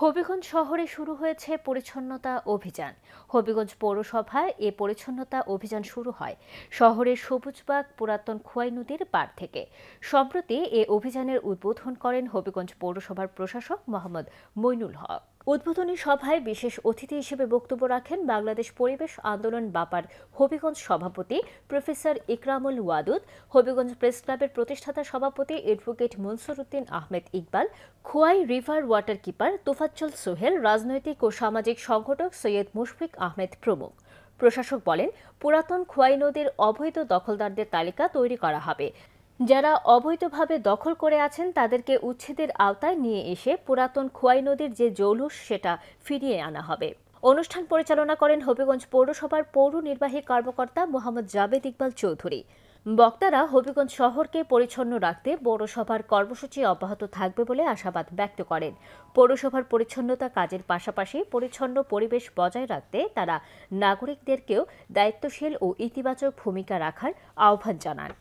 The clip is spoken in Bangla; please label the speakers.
Speaker 1: হবিগঞ্জ শহরে শুরু হয়েছে পরিচ্ছন্নতা অভিযান। হবিগঞ্জ পৌরসভায় এ পরিচ্ছন্নতা অভিযান শুরু হয় শহরের সবুজবাগ পুরাতন খোয়াই নদীর পাড় থেকে। সম্প্রতি এ অভিযানের উদ্বোধন করেন হবিগঞ্জ পৌরসভার প্রশাসক মোহাম্মদ মইনুল হক। উদ্বোধনী সভায় বিশেষ অতিথি হিসেবে বক্তব্য রাখেন বাংলাদেশ পরিবেশ আন্দোলন বাপার হবিগঞ্জ সভাপতি প্রফেসর ইকরামুল ওয়াদুদ, হবিগঞ্জ প্রেস ক্লাবের প্রতিষ্ঠাতা সভাপতি advocate Mansur Uddin Ahmed Iqbal, Khowai river water keeper Tofazzal Sohel, রাজনৈতিক ও সামাজিক সংগঠক সৈয়দ মুশফিক আহমেদ প্রমুখ। প্রশাসক বলেন, পুরাতন খোয়াই নদীর অবৈধ দখলদারদের তালিকা তৈরি করা হবে। যারা অবৈধভাবে দখল করে আছেন তাদেরকে উচ্ছেদের আওতায় নিয়ে এসে পুরাতন খোয়াই নদীর যে জৌলুস সেটা ফিরিয়ে আনা হবে। অনুষ্ঠান পরিচালনা করেন হবিগঞ্জ পৌরসভার পৌর নির্বাহী কর্মকর্তা মোহাম্মদ জাবেদ ইকবাল চৌধুরী। বক্তারা হবিগঞ্জ শহরকে পরিচ্ছন্ন রাখতে পৌরসভার কর্মসূচি অব্যাহত থাকবে বলে আশাবাদ ব্যক্ত করেন। পৌরসভার পরিচ্ছন্নতা কাজের পাশাপাশি পরিচ্ছন্ন পরিবেশ বজায় রাখতে তারা নাগরিকদেরকেও দায়িত্বশীল ও ইতিবাচক ভূমিকা রাখার আহ্বান জানান।